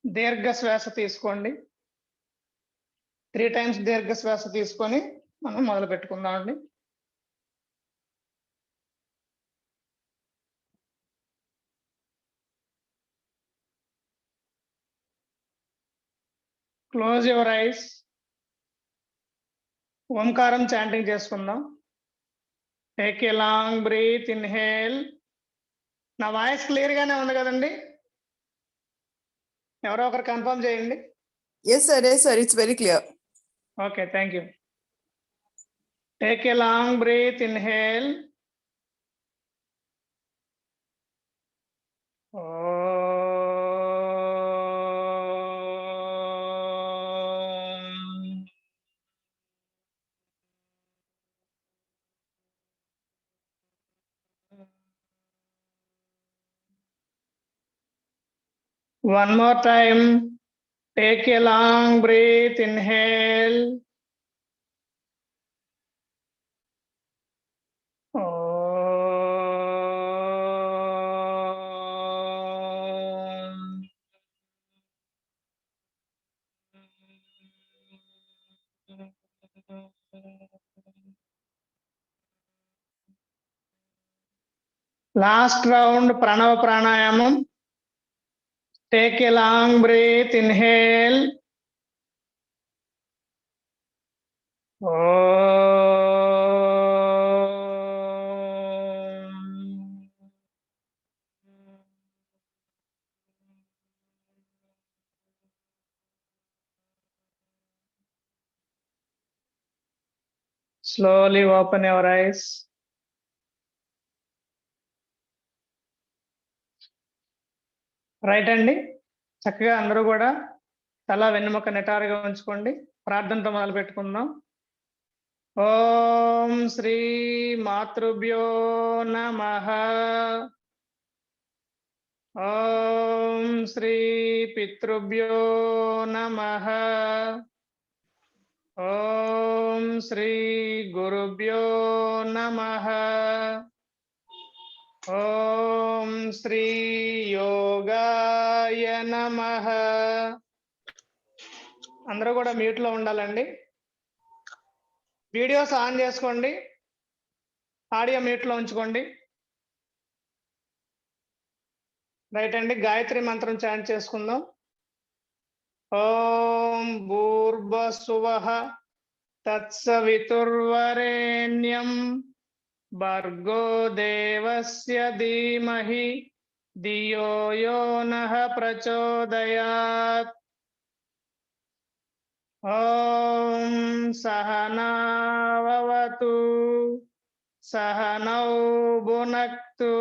దీర్ఘ శ్వాస తీసుకోండి. 3 టైమ్స్ దీర్ఘ శ్వాస తీసుకొని మనం మొదలు పెట్టుకుందామండి. Close your eyes. ఓంకారం చాంటింగ్ చేసుకుందాం. Take a long breath, inhale. నా వాయిస్ క్లియర్ గానే ఉంది కదండి? ఎవరో ఒకరు కన్ఫర్మ్ చేయండి. Yes sir, it's very clear. Okay, thank you. Take a long breath, inhale. One more time. Take a long breath, inhale. Last round, Pranava Pranayamam. Take a long breath, inhale. Slowly open your eyes. Right అండి. చక్కగా అందరూ కూడా తల వెన్నుముక నిటారుగా ఉంచుకోండి. ప్రార్థనతో మొదలు పెట్టుకుందాం. ఓం శ్రీ మాతృభ్యో నమః. ఓం శ్రీ పితృభ్యో నమః. ఓం శ్రీ గురుభ్యో నమః. ఓం శ్రీ యోగాయ నమః. అందరూ కూడా మ్యూట్ లో ఉండాలండి. వీడియోస్ ఆన్ చేసుకోండి, ఆడియో మ్యూట్ లో ఉంచుకోండి. రైట్ అండి. గాయత్రి మంత్రం చాంట్ చేసుకుందాం. ఓం భూర్భువః తత్సవితుర్వరేణ్యం భర్గో దేవస్య ధీమహి ధియో యో నః ప్రచోదయాత్. ఓం సహనావవతు సహనౌ భునక్తు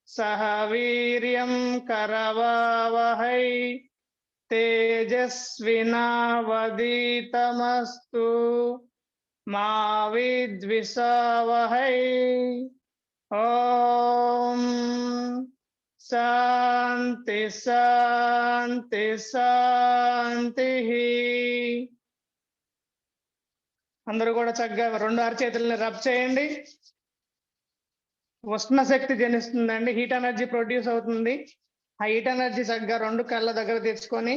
సహ వీర్యం కరవావహై తేజస్వినావధీతమస్తు మా విద్విషావహై. ఓం శాంతి శాంతి శాంతి. అందరూ కూడా చక్కగా రెండు అరచేతులని రబ్ చేయండి. ఉష్ణ శక్తి జనిస్తుందండి, హీట్ ఎనర్జీ ప్రొడ్యూస్ అవుతుంది. ఆ హీట్ ఎనర్జీ చక్కగా రెండు కళ్ళ దగ్గర తెచ్చుకొని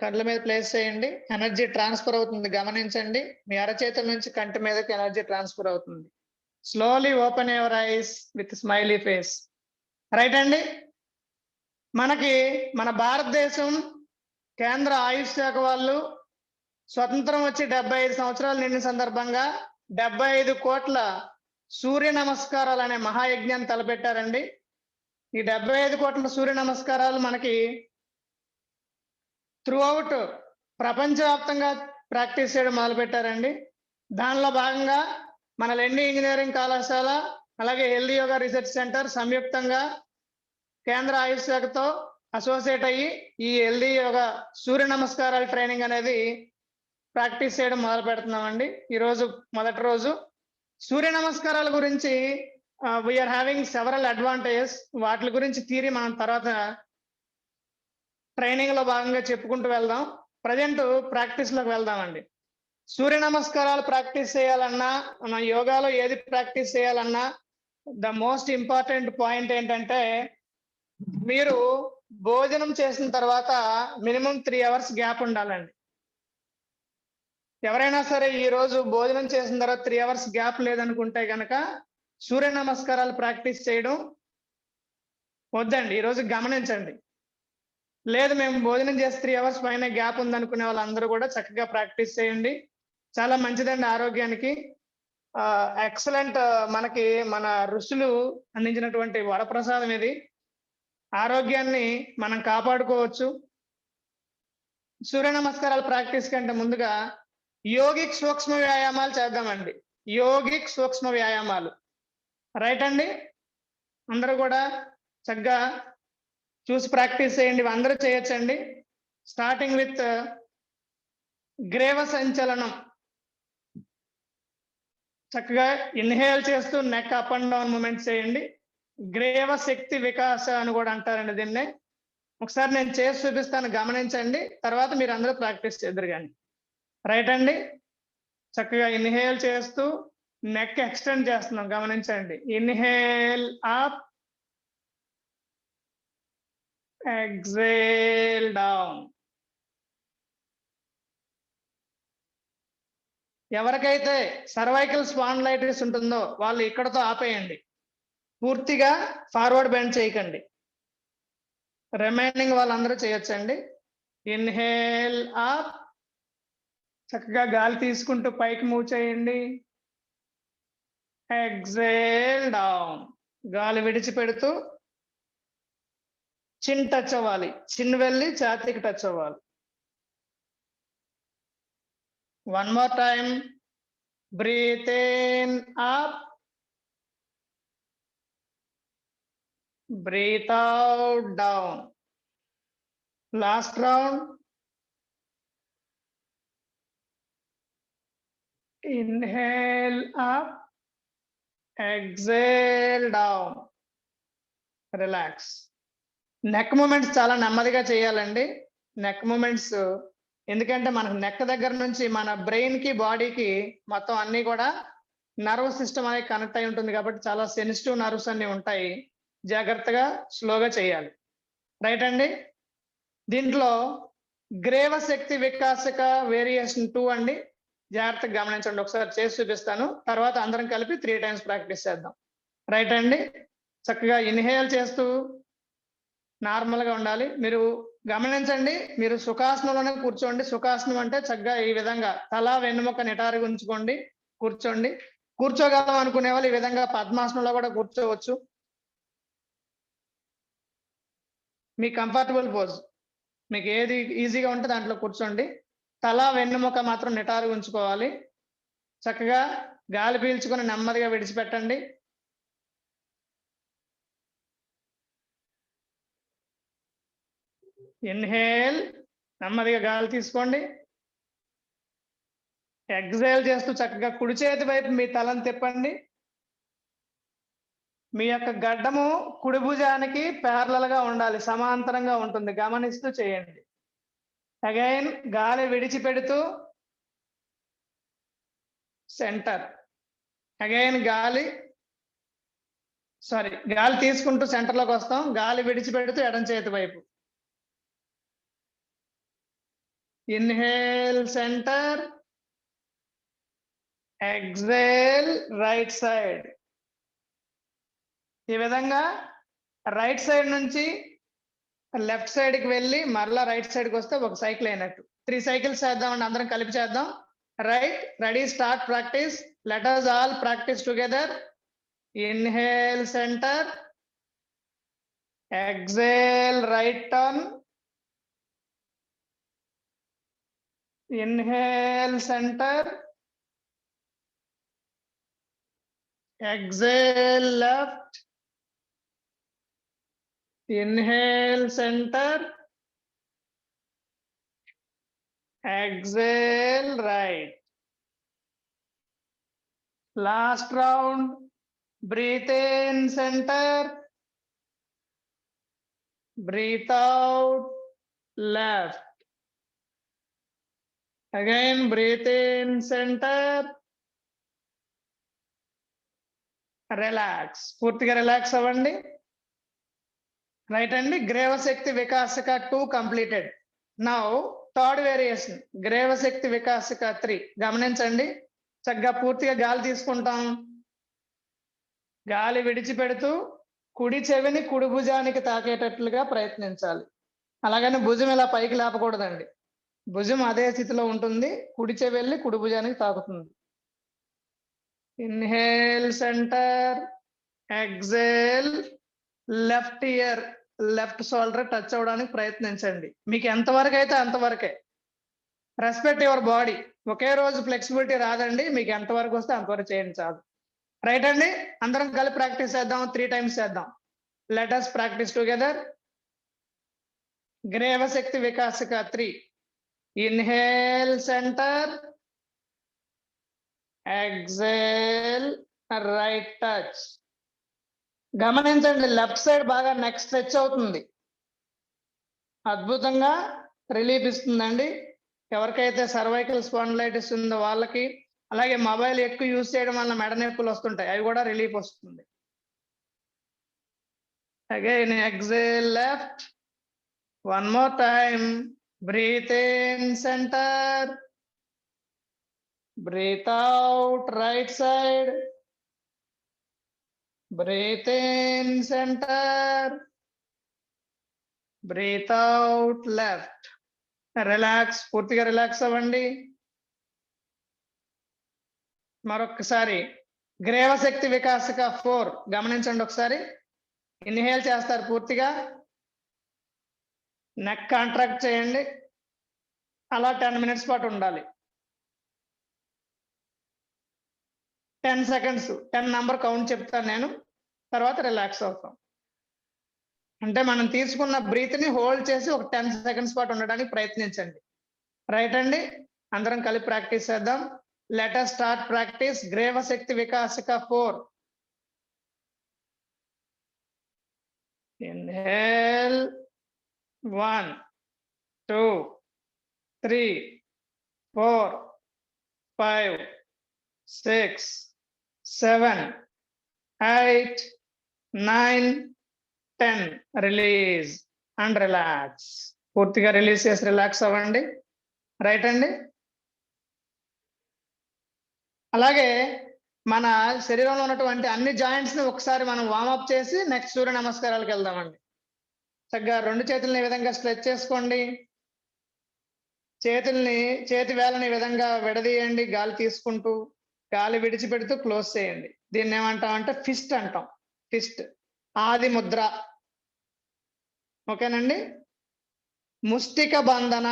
కళ్ళ మీద ప్లేస్ చేయండి. ఎనర్జీ ట్రాన్స్ఫర్ అవుతుంది, గమనించండి. మీ అరచేతుల నుంచి కంటి మీదకి ఎనర్జీ ట్రాన్స్ఫర్ అవుతుంది. Slowly open your eyes with smiley face. Right అండి. మనకి మన భారతదేశం కేంద్ర ఆయుష్ శాఖ వాళ్ళు స్వతంత్రం వచ్చి 75 సంవత్సరాలు నిండిన సందర్భంగా 75 కోట్ల సూర్య నమస్కారాలు అనే మహాయజ్ఞాన్ని తలపెట్టారండి. ఈ 75 కోట్ల సూర్య నమస్కారాలు మనకి త్రూఅవుట్ ప్రపంచవ్యాప్తంగా ప్రాక్టీస్ చేయడం మొదలు పెట్టారండి. దానిలో భాగంగా మన లెండి ఇంజనీరింగ్ కళాశాల అలాగే హెల్దీ యోగా రీసెర్చ్ సెంటర్ సంయుక్తంగా కేంద్ర ఆయుష్ శాఖతో అసోసియేట్ అయ్యి ఈ హెల్దీ యోగా సూర్య నమస్కారాల ట్రైనింగ్ అనేది ప్రాక్టీస్ చేయడం మొదలు పెడుతున్నామండి. ఈరోజు మొదటి రోజు. సూర్య నమస్కారాల గురించి వీఆర్ హ్యావింగ్ సెవరల్ అడ్వాంటేజెస్. వాటి గురించి థియరీ మనం తర్వాత ట్రైనింగ్ లో భాగంగా చెప్పుకుంటూ వెళ్దాం. ప్రజెంట్ ప్రాక్టీస్ లోకి వెళ్దామండి. సూర్య నమస్కారాలు ప్రాక్టీస్ చేయాలన్నా, మన యోగాలో ఏది ప్రాక్టీస్ చేయాలన్నా ద మోస్ట్ ఇంపార్టెంట్ పాయింట్ ఏంటంటే మీరు భోజనం చేసిన తర్వాత మినిమం 3 అవర్స్ గ్యాప్ ఉండాలండి. ఎవరైనా సరే ఈ రోజు భోజనం చేసిన తర్వాత 3 అవర్స్ గ్యాప్ లేదనుకుంటే గనక సూర్య నమస్కారాలు ప్రాక్టీస్ చేయడం వద్దండి. ఈ రోజు గమనించండి. లేదు మేము భోజనం చేసి 3 అవర్స్ పైన గ్యాప్ ఉందనుకునే వాళ్ళందరూ కూడా చక్కగా ప్రాక్టీస్ చేయండి. చాలా మంచిదండి ఆరోగ్యానికి. ఎక్సలెంట్ మనకి మన ఋషులు అందించినటువంటి వరప్రసాదం ఇది. ఆరోగ్యాన్ని మనం కాపాడుకోవచ్చు. సూర్య నమస్కారాల ప్రాక్టీస్ కంటే ముందుగా యోగిక్ సూక్ష్మ వ్యాయామాలు చేద్దామండి. యోగిక్ సూక్ష్మ వ్యాయామాలు. రైట్ అండి? అందరూ కూడా చక్కగా చూసి ప్రాక్టీస్ చేయండి. అందరూ చేయొచ్చండి. స్టార్టింగ్ విత్ గ్రేవ సంచలనం. చక్కగా ఇన్హేల్ చేస్తూ neck up and down moments చేయండి. గ్రేవ శక్తి వికాస అని కూడా అంటారండి దీన్నే. ఒకసారి నేను చేసి చూపిస్తాను, గమనించండి. తర్వాత మీరు అందరూ ప్రాక్టీస్ చేద్దరు కానీ. రైట్ అండి? చక్కగా ఇన్హేల్ చేస్తూ నెక్ ఎక్స్టెండ్ చేస్తున్నాం, గమనించండి. Inhale up, exhale down. ఎవరికైతే సర్వైకల్ స్పాండిలైటిస్ ఉంటుందో వాళ్ళు ఇక్కడతో ఆపేయండి. పూర్తిగా ఫార్వర్డ్ బెండ్ చేయకండి. రిమైనింగ్ వాళ్ళందరూ చేయొచ్చండి. ఇన్హేల్ అప్, చక్కగా గాలి తీసుకుంటూ పైకి మూవ్ చేయండి. ఎక్సేల్ డౌన్, గాలి విడిచిపెడుతూ చిన్ టచ్ అవ్వాలి. చిన్ వెళ్ళి ఛాతీకి టచ్ అవ్వాలి. One more time. Breathe in up. Breathe out down. Last round. Inhale up. Exhale down. Relax. Neck movements చాలా నెమ్మదిగా చేయాలండి. నెక్ మూమెంట్స్ ఎందుకంటే మనకు నెక్ దగ్గర నుంచి మన బ్రెయిన్ కి బాడీకి మొత్తం అన్ని కూడా నర్వ్ సిస్టమ్ అనేది కనెక్ట్ అయి ఉంటుంది కాబట్టి చాలా సెన్సిటివ్ నర్వ్స్ అన్ని ఉంటాయి. జాగ్రత్తగా స్లోగా చేయాలి. రైట్ అండి? దీంట్లో గ్రేవ శక్తి వికాసక వేరియేషన్ 2 అండి. జాగ్రత్తగా గమనించండి. ఒకసారి చేసి చూపిస్తాను. తర్వాత అందరం కలిపి 3 times ప్రాక్టీస్ చేద్దాం. రైట్ అండి? చక్కగా ఇన్హేల్ చేస్తూ నార్మల్ గా ఉండాలి. మీరు గమనించండి, మీరు సుఖాసనంలోనే కూర్చోండి. సుఖాసనం అంటే చక్కగా ఈ విధంగా తల వెన్నుముక నిటారుగా ఉంచుకోండి, కూర్చోండి. కూర్చోగలం అనుకునే వాళ్ళు ఈ విధంగా పద్మాసనంలో కూడా కూర్చోవచ్చు. మీ కంఫర్టబుల్ పోజ్, మీకు ఏది ఈజీగా ఉంటే దాంట్లో కూర్చోండి. తల వెన్నుముక మాత్రం నిటారుగా ఉంచుకోవాలి. చక్కగా గాలి పీల్చుకొని నెమ్మదిగా విడిచిపెట్టండి. ఇన్హేల్, నెమ్మదిగా గాలి తీసుకోండి. ఎక్సేల్ చేస్తూ చక్కగా కుడి చేతి వైపు మీ తలను తిప్పండి. మీ యొక్క గడ్డము కుడి భుజానికి ప్యారలల్ గా ఉండాలి, సమాంతరంగా ఉంటుంది. గమనిస్తూ చేయండి. అగైన్ గాలి విడిచిపెడుతూ సెంటర్. అగైన్ గాలి తీసుకుంటూ సెంటర్ లోకి వస్తాం. గాలి విడిచిపెడుతూ ఎడం చేతి వైపు. Inhale center, exhale right side. ఈ విధంగా రైట్ సైడ్ నుంచి లెఫ్ట్ సైడ్ కి వెళ్ళి మరలా రైట్ సైడ్ కి వస్తే ఒక సైకిల్ అయినట్టు. 3 cycles చేద్దామండి, అందరం కలిపి చేద్దాం. Right, ready, start practice. Let us all practice together. Inhale center, exhale right turn. Inhale center, exhale left. Inhale center, exhale right. Last round. Breathe in center, breathe out left. Again breathe in center, relax. పూర్తిగా relax అవ్వండి. Right అండి. గ్రేవశక్తి వికాసక 2 completed. Now third variation గ్రేవశక్తి వికాసక 3 గమనించండి. చక్కగా పూర్తిగా గాలి తీసుకుంటాం. గాలి విడిచిపెడుతూ కుడి చెవిని కుడి భుజానికి తాకేటట్లుగా ప్రయత్నించాలి. అలాగని భుజం ఇలా పైకి లేపకూడదండి. భుజం అదే స్థితిలో ఉంటుంది. కుడి చెవి వెళ్ళి కుడి భుజానికి తాకుతుంది. Inhale center, exhale left ear, left shoulder touch అవడానికి ప్రయత్నించండి. మీకు ఎంతవరకు అయితే అంతవరకే. Respect your body. ఒకే రోజు ఫ్లెక్సిబిలిటీ రాదండి. మీకు ఎంతవరకు వస్తే అంతవరకు చేయండి చాలు. రైట్ అండి. అందరం కలిపి ప్రాక్టీస్ చేద్దాం. 3 టైమ్స్ చేద్దాం. Let us practice together. గ్రేవశక్తి వికాసక 3. Inhale center, exhale right touch. గమనించండి, లెఫ్ట్ సైడ్ బాగా నెక్ స్ట్రెచ్ అవుతుంది. అద్భుతంగా రిలీఫ్ ఇస్తుందండి. ఎవరికైతే సర్వైకల్ స్పాండిలైటిస్ ఉందో వాళ్ళకి, అలాగే మొబైల్ ఎక్కువ యూజ్ చేయడం వల్ల మెడ నొప్పులు వస్తుంటాయి, అవి కూడా రిలీఫ్ వస్తుంది. Again exhale left. One more time. Breathe in centre, breathe out right side. Breathe in center, breathe out left. Relax, పూర్తిగా రిలాక్స్ అవ్వండి. మరొకసారి గ్రేవశక్తి వికాసక 4 గమనించండి. ఒకసారి ఇన్హేల్ చేస్తారు, పూర్తిగా నెక్ కాంట్రాక్ట్ చేయండి. అలా 10 minutes పాటు ఉండాలి. 10 seconds, 10 నంబర్ కౌంట్ చెప్తాను నేను, తర్వాత రిలాక్స్ అవుతాం. అంటే మనం తీసుకున్న బ్రీత్ ని హోల్డ్ చేసి ఒక 10 seconds పాటు ఉండడానికి ప్రయత్నించండి. రైట్ అండి. అందరం కలిపి ప్రాక్టీస్ చేద్దాం. Let us start practice. గ్రేవశక్తి వికాసక 4. ఇన్హేల్ 1 2 3 4 5 6 7 8 9 10. Release and relax. పూర్తిగా రిలీజ్ చేసి రిలాక్స్ అవ్వండి. రైట్ అండి. అలాగే మన శరీరంలో ఉన్నటువంటి అన్ని జాయింట్స్ ని ఒకసారి మనం వార్మప్ చేసి నెక్స్ట్ సూర్య నమస్కారాలకు వెళ్దామండి. చక్కగా 2 చేతుల్ని ఈ విధంగా స్ట్రెచ్ చేసుకోండి. చేతి వేళ్ళని ఈ విధంగా విడదీయండి. గాలి తీసుకుంటూ, గాలి విడిచిపెడుతూ క్లోజ్ చేయండి. దీన్ని ఏమంటామంటే ఫిస్ట్ అంటాం. ఫిస్ట్ ఆది ముద్ర. ఓకేనండి. ముష్టిక బంధన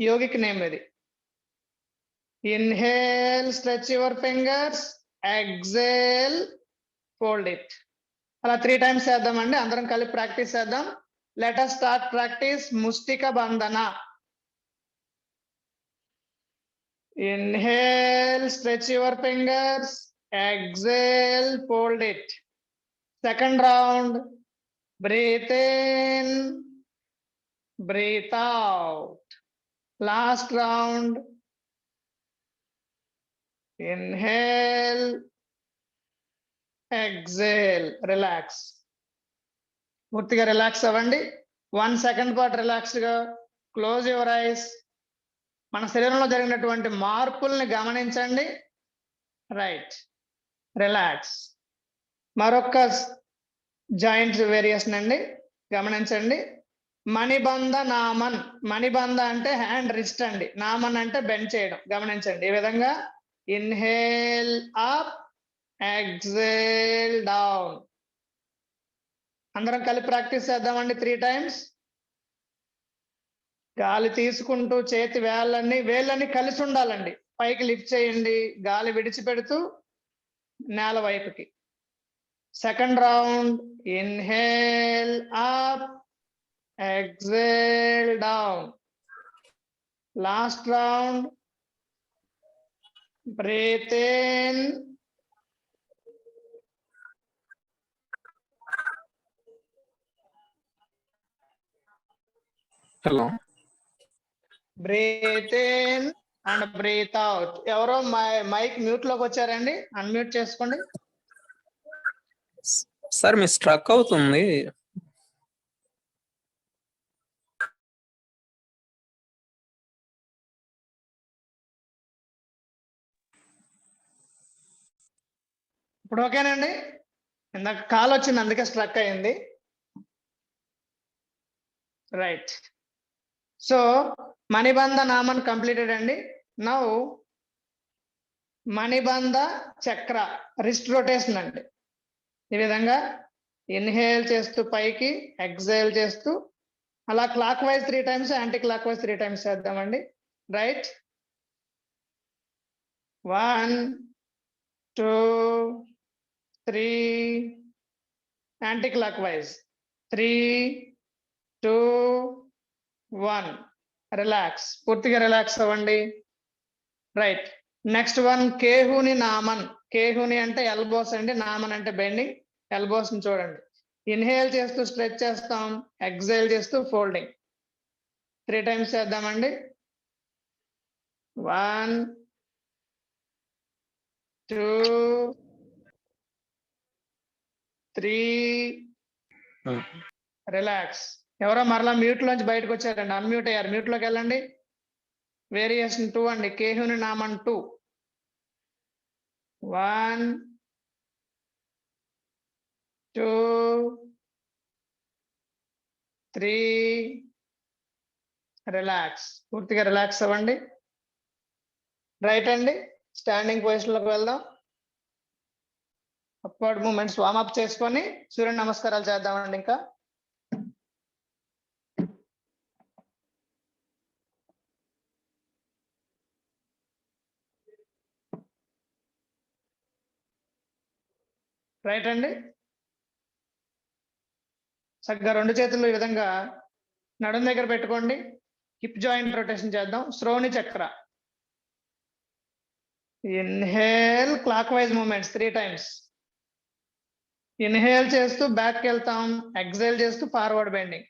యోగిక్ నేమ్ ఇది. Inhale stretch your fingers, exhale fold it. అలా 3 times చేద్దామండి. అందరం కలిపి ప్రాక్టీస్ చేద్దాం. Let us start practice. ముష్టిక బంధన. Inhale, stretch your fingers. Exhale, fold it. Second round. Breathe in, breathe out. Last round. Inhale, exhale. Relax. పూర్తిగా relax అవ్వండి. 1 second పాటు రిలాక్స్ గా క్లోజ్ యువర్ ఐస్. మన శరీరంలో జరిగినటువంటి మార్పుల్ని గమనించండి. రైట్. రిలాక్స్. మరొక జాయింట్ వేరియేషన్ అండి, గమనించండి. మణిబంధ నామన్. మణిబంధ అంటే హ్యాండ్ రిస్ట్ అండి. నామన్ అంటే బెండ్ చేయడం. గమనించండి. ఈ విధంగా ఇన్హేల్ అప్, ఎక్సేల్ డౌన్. అందరం కలిపి ప్రాక్టీస్ చేద్దామండి 3 times. గాలి తీసుకుంటూ చేతి వేళ్ళని కలిసి ఉండాలండి. పైకి లిఫ్ట్ చేయండి. గాలి విడిచిపెడుతూ నేల వైపుకి. Second round. Inhale up, exhale down. Last round. Breathe in, hello, breathe in and breathe out. ఎవరో మైక్ మ్యూట్ లోకి వచ్చారండి, అన్మ్యూట్ చేసుకోండి. సార్ మీ స్ట్రక్ అవుతుంది. ఇప్పుడు ఓకేనండి. ఇందాక కాల్ వచ్చింది అందుకే స్ట్రక్ అయింది. రైట్. సో మణిబంధ నామన్ కంప్లీటెడ్ అండి. నౌ మణిబంధ చక్ర రిస్ట్ రొటేషన్ అండి. ఈ విధంగా ఇన్హేల్ చేస్తూ పైకి, ఎక్సేల్ చేస్తూ అలా clockwise 3 times, anti clockwise 3 times చేద్దామండి. Right. 1 2 3 anti clockwise 3 2 1 relax. పూర్తిగా రిలాక్స్ అవ్వండి. రైట్. నెక్స్ట్ వన్ కేహుని నామన్. కేహుని అంటే ఎల్బోస్ అండి, నామన్ అంటే బెండింగ్. ఎల్బోస్ ని చూడండి. ఇన్హేల్ చేస్తూ స్ట్రెచ్ చేస్తాం, ఎక్సేల్ చేస్తూ ఫోల్డింగ్. 3 టైమ్స్ చేద్దామండి. 1 2 3 రిలాక్స్. ఎవరో మరలా మ్యూట్ లోంచి బయటకు వచ్చారండి, అన్మ్యూట్ అయ్యారు. మ్యూట్ లోకి వెళ్ళండి. వేరియేషన్ 2 అండి, కేహుని నామన్ 2. 1 2 3 రిలాక్స్. పూర్తిగా రిలాక్స్ అవ్వండి. రైట్ అండి. స్టాండింగ్ పొజిషన్ లోకి వెళ్దాం. అప్వర్డ్ మూమెంట్స్ వార్మప్ చేసుకొని సూర్య నమస్కారాలు చేద్దామండి. ఇంకా రైట్ అండి. చక్కగా 2 చేతులు ఈ విధంగా నడుం దగ్గర పెట్టుకోండి. హిప్ జాయింట్ రొటేషన్ చేద్దాం. శ్రోణి చక్ర. Inhale clockwise movements 3 times. Inhale చేస్తూ బ్యాక్ వెళ్తాం, ఎక్సేల్ చేస్తూ ఫార్వర్డ్ బెండింగ్.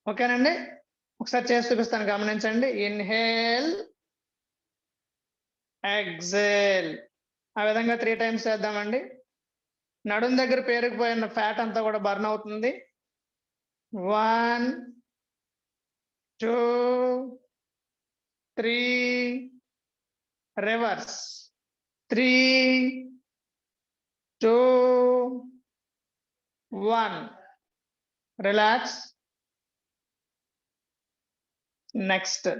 ఓకేనండి. ఒకసారి చేసి చూపిస్తాను, గమనించండి. Inhale exhale. ఆ విధంగా 3 టైమ్స్ చేద్దామండి. నడుం దగ్గర పేరుకుపోయిన ఫ్యాట్ అంతా కూడా బర్న్ అవుతుంది. 1 2 3 reverse. 3 2 1 relax. Next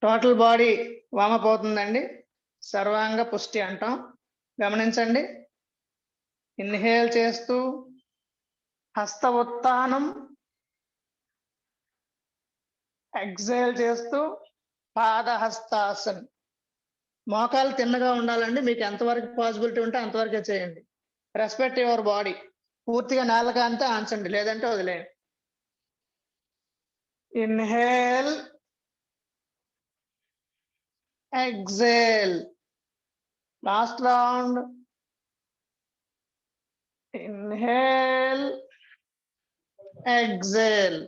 total body warm up అవుతుందండి. సర్వాంగ పుష్టి అంటాం. గమనించండి. ఇన్హేల్ చేస్తూ హస్త ఉత్తానం, ఎక్సేల్ చేస్తూ పాదహస్తాసన్. మోకాలు తిన్నగా ఉండాలండి. మీకు ఎంతవరకు పాసిబిలిటీ ఉంటే అంతవరకే చేయండి. Respect your body. పూర్తిగా నేలగా అంతే ఆంచండి, లేదంటే వదిలేయండి. Inhale exhale. Last round. Inhale exhale.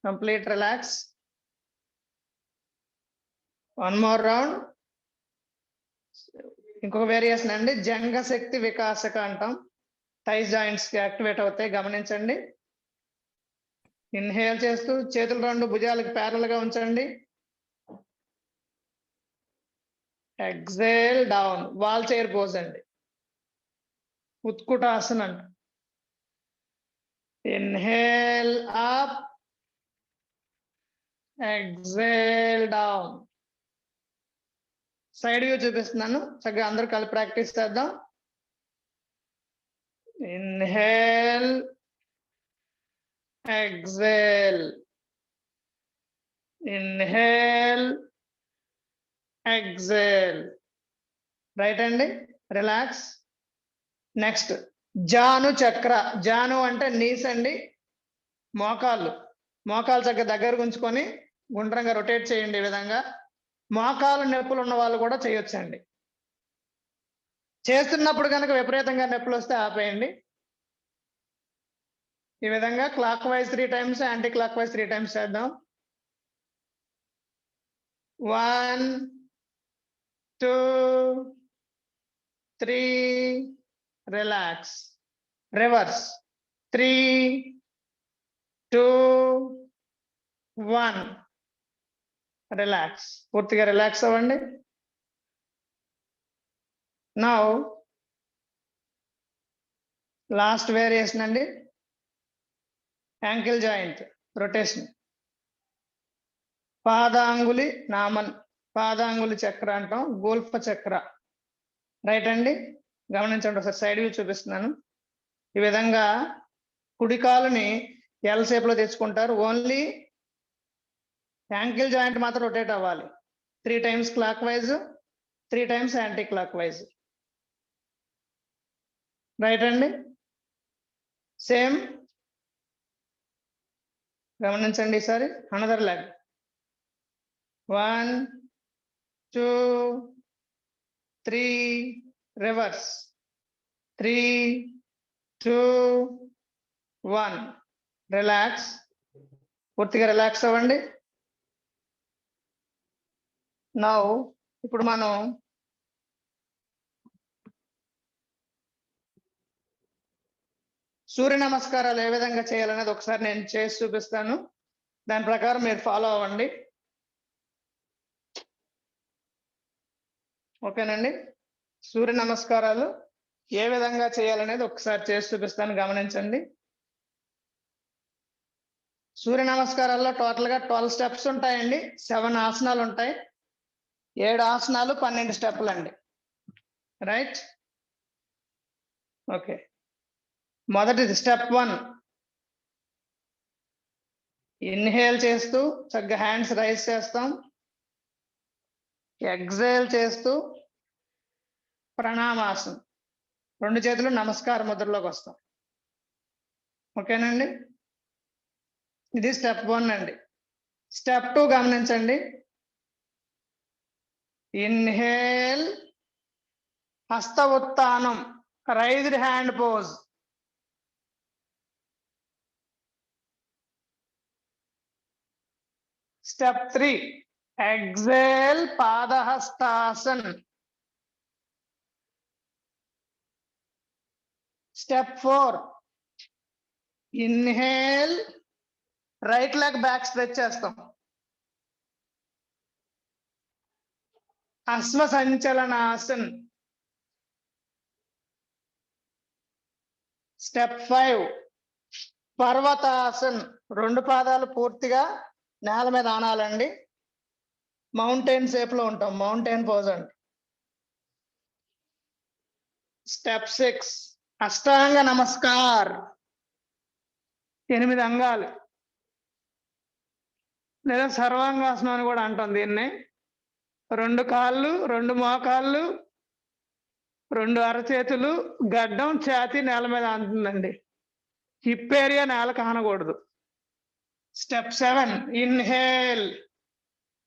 Complete relax. One more round. ఇంకొక వేరియేషన్ అండి, జంగ శక్తి వికాసక అంటాం. థై జాయింట్స్ కి యాక్టివేట్ అవుతాయి. గమనించండి. ఇన్హేల్ చేస్తూ చేతులు 2 భుజాలకు ప్యారల్ గా ఉంచండి. Exhale down. Wall chair pose అండి. ఉత్కుటాసన అంట. Inhale up, exhale down. Side view చూపిస్తున్నాను, చక్కగా అందరూ కలిసి ప్రాక్టీస్ చేద్దాం. Inhale exhale. Inhale exhale. Right అండి. రిలాక్స్. నెక్స్ట్ జాను చక్ర. జాను అంటే నీస్ అండి, మోకాళ్ళు. మోకాలు చక్కగా దగ్గర ఉంచుకొని గుండ్రంగా రొటేట్ చేయండి. ఈ విధంగా మోకాలు నొప్పులు ఉన్న వాళ్ళు కూడా చేయొచ్చండి. చేస్తున్నప్పుడు కనుక విపరీతంగా నొప్పులు వస్తే ఆపేయండి. ఈ విధంగా clock wise 3 times, anti clockwise 3 times చేద్దాం. 1 2 3 రిలాక్స్. రివర్స్. 3 2 1 రిలాక్స్. పూర్తిగా రిలాక్స్ అవ్వండి. Now last variation and ankle joint rotation. పాదాంగులి Naman, పాదాంగులి చక్ర అంటాం, గోల్ఫ చక్ర. రైట్ అండి, గమనించండి ఒకసారి సైడ్ వ్యూ చూపిస్తున్నాను. ఈ విధంగా కుడి కాలుని ఎల్ షేప్ లో తెచ్చుకుంటారు. ఓన్లీ యాంకిల్ జాయింట్ మాత్రం రొటేట్ అవ్వాలి. 3 times clock wise, 3 times anti clock wise. Right అండి, సేమ్ గమనించండి. ఈసారి అనదర్ లెగ్. 1 2 3 రివర్స్, 3 2 1. రిలాక్స్, పూర్తిగా రిలాక్స్ అవ్వండి. నౌ ఇప్పుడు మనం సూర్య నమస్కారాలు ఏ విధంగా చేయాలనేది ఒకసారి నేను చేసి చూపిస్తాను. దాని ప్రకారం మీరు ఫాలో అవ్వండి. ఓకేనండి, సూర్య నమస్కారాలు ఏ విధంగా చేయాలనేది ఒకసారి చేసి చూపిస్తాను, గమనించండి. సూర్య నమస్కారాల్లో టోటల్ గా 12 స్టెప్స్ ఉంటాయండి. 7 ఆసనాలు ఉంటాయి. 7 ఆసనాలు 12 స్టెప్పులు అండి. Right, okay. మొదటిది స్టెప్ 1. ఇన్హేల్ చేస్తూ చక్కగా హ్యాండ్స్ రైజ్ చేస్తాం. ఎగ్జేల్ చేస్తూ ప్రణామాసనం, 2 చేతులు నమస్కార ముద్రలోకి వస్తాం. ఓకేనండి, ఇది స్టెప్ 1 అండి. స్టెప్ 2 గమనించండి. ఇన్హేల్, హస్త ఉత్తానం, raised hand pose. Step 3 exhale, పాదహస్తాసన్. Step 4 inhale, right leg back stretch చేస్తాం. అశ్వ సంచలనాసన్. స్టెప్ 5 పర్వతాసన్, 2 పాదాలు పూర్తిగా నేల మీద ఆనాలండి. మౌంటైన్ షేప్ లో ఉంటాం, మౌంటైన్ పోజ్ అండి. స్టెప్ 6 అష్టాంగ నమస్కార్, 8 అంగాలు లేదా సర్వాంగాసనం అని కూడా అంటాం దీన్ని. 2 కాళ్ళు, 2 మోకాళ్ళు, 2 అరచేతులు, గడ్డం, ఛాతీ నేల మీద ఆనుతుందండి. హిప్ ఏరియా నేల కానకూడదు. స్టెప్ 7 ఇన్హేల్,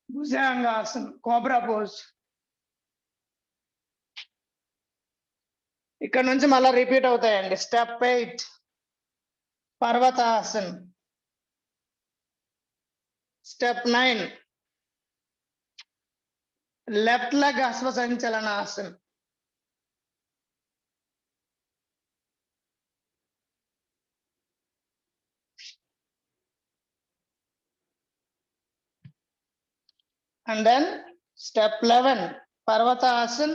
భుజంగాసనం, కోబ్రా పోజ్. ఇక్కడ నుంచి మళ్ళీ రిపీట్ అవుతాయండి. స్టెప్ 8 పర్వతాసన్. స్టెప్ 9 లెఫ్ట్ లెగ్ అశ్వ సంచలనాసన్. And then step 11 Parvatasan.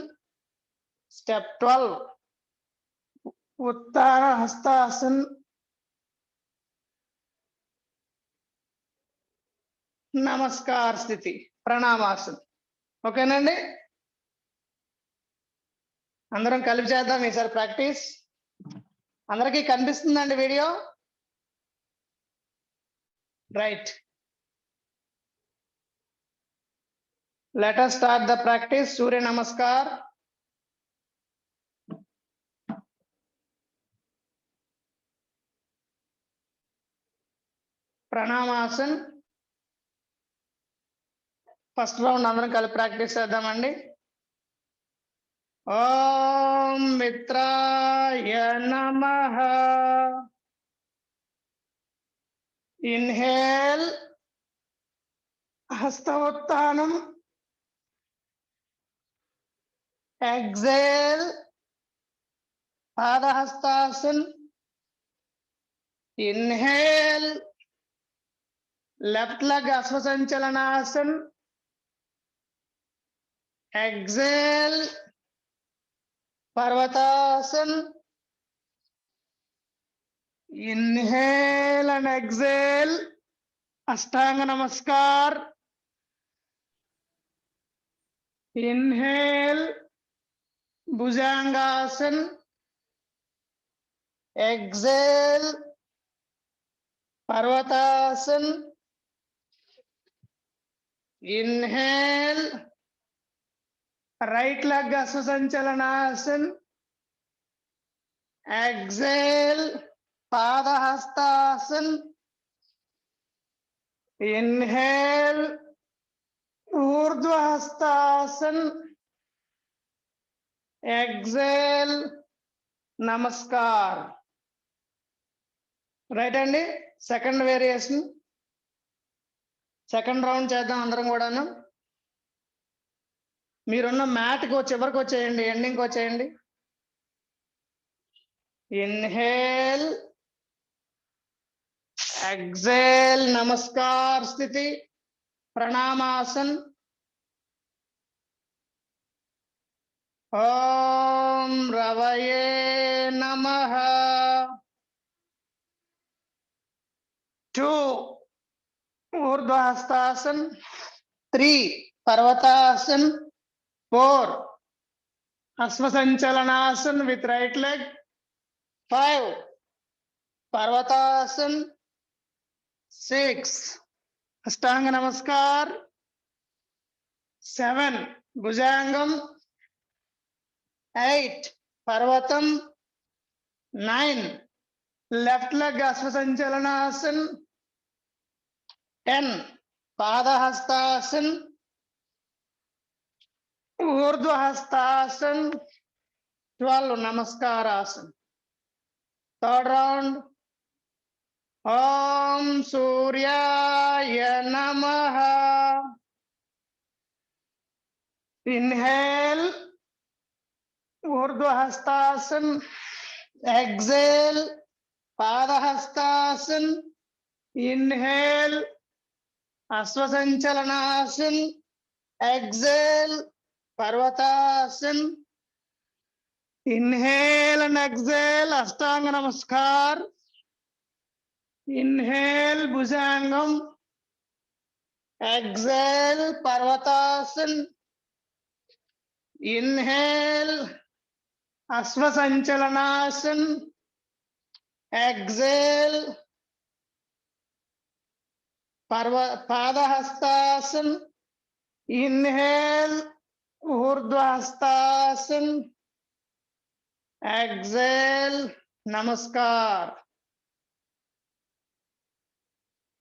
Step 12 Uttara Hastasan. Namaskar స్థితి, ప్రణామాసన్. ఓకేనండి, అందరం కలిపి చేద్దాం ఈసారి ప్రాక్టీస్. అందరికీ కనిపిస్తుందండి video? Right, let us start the practice. Surya Namaskar. Pranamasan. First round అందరం కలిపి ప్రాక్టీస్ చేద్దామండి. ఓం మిత్రాయ నమః. ఇన్హేల్, హస్తోత్తానం. ఎగ్జేల్, పాదహస్తాసన్. ఇన్హేల్, లెఫ్ట్ లెగ్ అశ్వ సంచలనాసన్. Exhale, Parvatasana. Inhale and exhale. Ashtanga Namaskar. Inhale. Bhujangasana. Exhale. Parvatasana. Inhale. Right leg Asvasanchalanasana. Exhale. Padahastasana. Inhale. Urdhvastasana. Exhale. Namaskar. Right అండి. Second variation. సెకండ్ రౌండ్ చేద్దాం అందరం కూడాను. మీరున్న మ్యాట్కి చివరికి వచ్చేయండి, ఎండింగ్కి వచ్చేయండి. ఇన్హేల్, ఎగ్జేల్, నమస్కార్ స్థితి, ప్రణామాసన్. ఓం రవయే నమః. 2 ఊర్ధ్వహస్తాసన్. 3 పర్వతాసన్. 4 అశ్వసంచలనాసన్ with right leg. 5 పర్వతాసన్. 6 అష్టాంగ నమస్కార్. 7 భుజంగం. 8 పర్వతం. 9 left leg అశ్వసంచలనాసన్. 10 పాదహస్తాసన్. ఊర్ధ్వహస్తాసన్. 12 నమస్కారాసన్. Third round. ఓం సూర్యాయ నమః. ఇన్హేల్, ఊర్ధ్వహస్తాసన్. ఎగ్జేల్, పాదహస్తాసన్. ఇన్హేల్, అశ్వసంచలనాసన్. ఎగ్జేల్, పర్వతాసన్. Inhale and exhale, Ashtanga Namaskar. Inhale, Bhujangam. Exhale, Parvatasana. Inhale, Asvasanchalanasana. Exhale, Padahastasana. Inhale, Urdhvastasana. Exhale, Namaskar.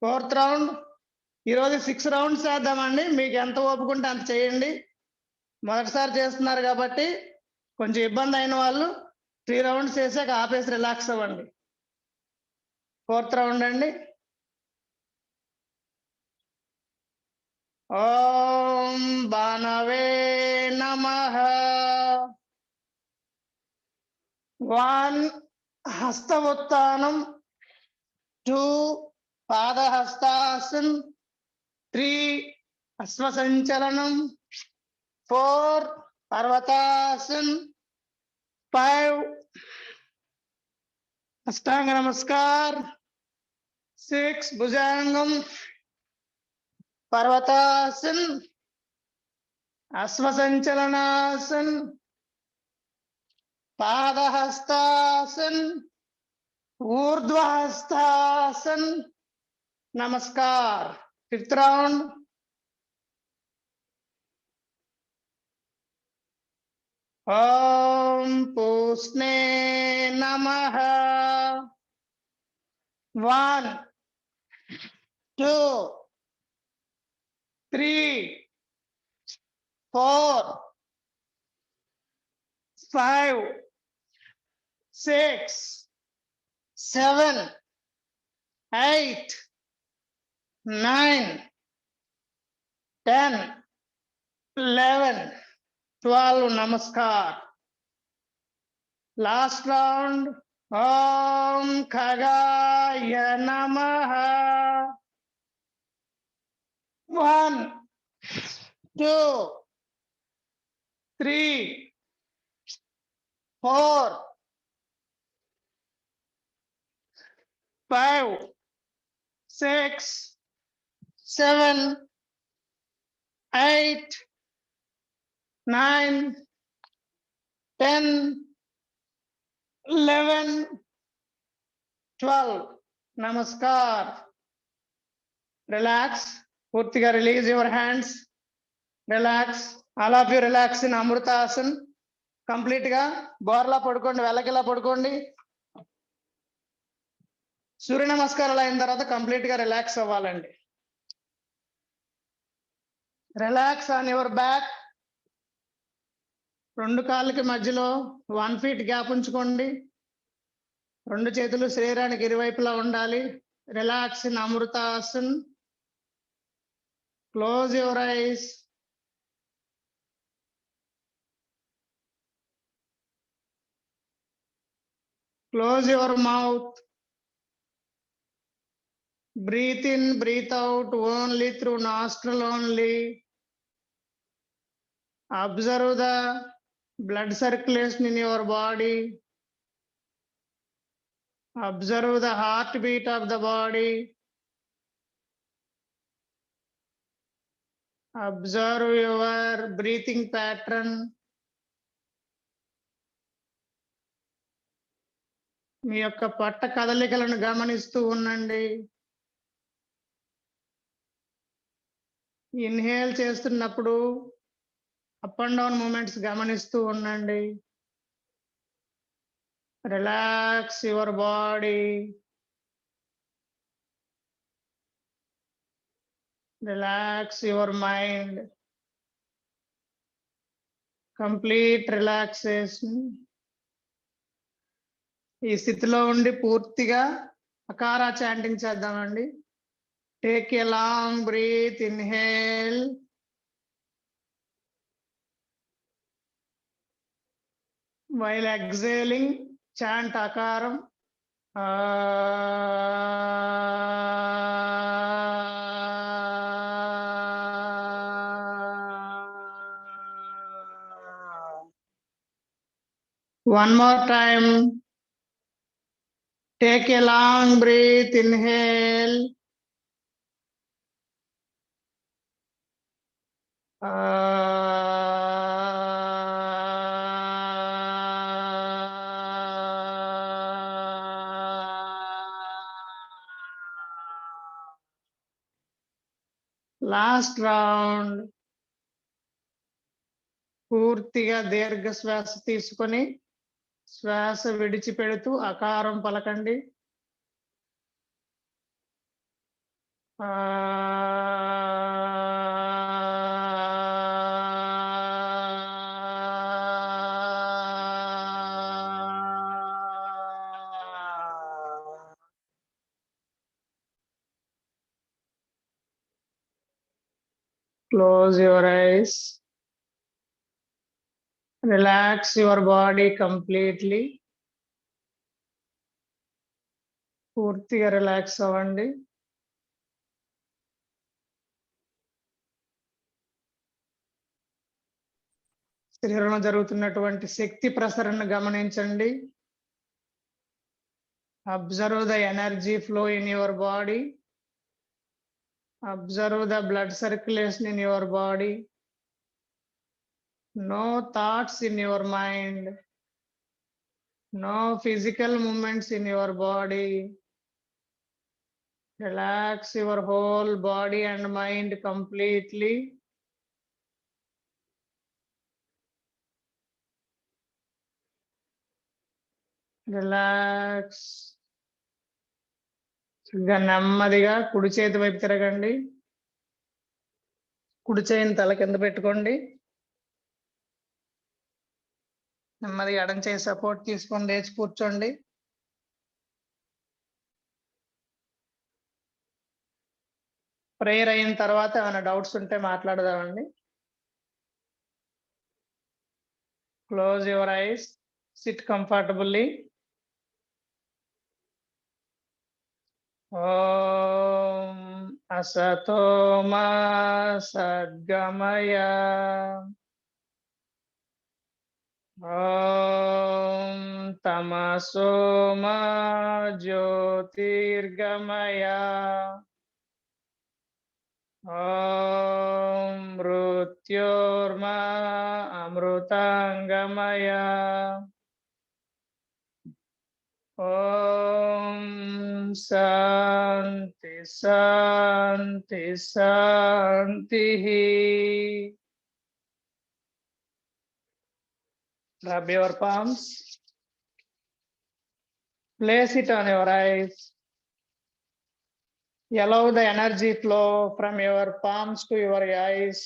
Fourth round. ఈరోజు 6 రౌండ్స్ చేద్దామండి. మీకు ఎంత ఓపుకుంటే అంత చేయండి. మొదటిసారి చేస్తున్నారు కాబట్టి కొంచెం ఇబ్బంది అయిన వాళ్ళు 3 రౌండ్స్ చేసాక ఆపేసి రిలాక్స్ అవ్వండి. ఫోర్త్ రౌండ్ అండి. ఓం బాణవే నమః. 1 హస్తముత్తానం. 2 పాదహస్తాసన్. 3 అశ్వసంచలనం. 4 పర్వతాసన్. 5 అష్టాంగ నమస్కార్. 6 భుజంగం. పర్వతాసన్. అశ్వసంచలనాసన్. పాదహస్తాసన్. ఊర్ధ్వహస్తాసన్. నమస్కార్. Fifth round. ఓం పూష్ణే నమః. 1 2 3 4 5 6 7 8 9 10 11 12 నమస్కార్. Last round. ఓం ఖగాయ నమః. 1 2 3 4, 5, 6, 7, 8, 9, 10, 11, 12. Namaskar. Relax. Purtiga release your hands. Relax. All of you relax in Amrita Asana. Complete ga బోర్లా పడుకోండి, వెల్లకిలా పడుకోండి. సూర్య నమస్కారాలు అయిన తర్వాత కంప్లీట్ గా రిలాక్స్ అవ్వాలండి. Relax on your back. 2 కాళ్ళకి మధ్యలో 1 feet గ్యాప్ ఉంచుకోండి. 2 చేతులు శరీరానికి ఇరువైపులా ఉండాలి. రిలాక్స్ ఇన్ అమృత ఆసన్. Close your eyes. Close your mouth. Breathe in, breathe out only through nostril only. Observe the blood circulation in your body. Observe the heartbeat of the body. Observe your breathing pattern. మీ యొక్క పట్ట కదలికలను గమనిస్తూ ఉండండి. Inhale చేస్తున్నప్పుడు up and down movements గమనిస్తూ ఉండండి. Relax your body. Relax your mind. Complete relaxation. ఈ స్థితిలో ఉండి పూర్తిగా అకారా చాంటింగ్ చేద్దామండి. Take a long breath. Inhale. While exhaling chant అకారం. One more time. Take a long breath. Inhale. Last round. పూర్తిగా దీర్ఘ శ్వాస తీసుకొని శ్వాస విడిచిపెడుతూ అకారం పలకండి. Close your eyes. Relax your body completely. పూర్తిగా రిలాక్స్ అవ్వండి. శరీరంలో జరుగుతున్నటువంటి శక్తి ప్రసరణ గమనించండి. Observe the energy flow in your body. Observe the blood circulation in your body. No thoughts in your mind. No physical movements in your body. Relax your whole body and mind completely. Relax. నెమ్మదిగా కుడి చేతి వైపు తిరగండి. కుడి చేయిని తల కింద పెట్టుకోండి. నెమ్మదిగా ఎడం చేయి సపోర్ట్ తీసుకొని లేచి కూర్చోండి. ప్రేయర్ అయిన తర్వాత ఏమైనా డౌట్స్ ఉంటే మాట్లాడదామండి. Close your eyes. Sit comfortably. Om Asato Ma Sadgamaya. Om తమసో మా జ్యోతిర్గమయ ఓం మృత్యోర్మా అమృతాంగమయ ఓం శాంతి శాంతి శాంతి. Rub your palms. Place it on your eyes. Allow the energy flow from your palms to your eyes.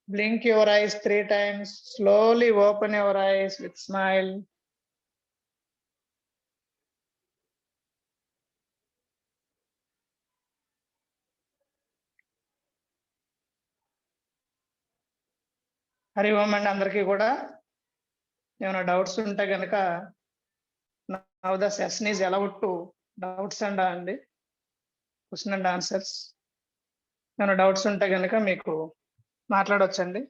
Blink your eyes 3 times. Slowly open your eyes with smile. Hari ఓం అండి అందరికీ కూడా. ఏమైనా doubts ఉంటే కనుక now the session is allowed to doubts అండి, question and answers. ఏమైనా doubts ఉంటే కనుక మీకు మాట్లాడవచ్చండి.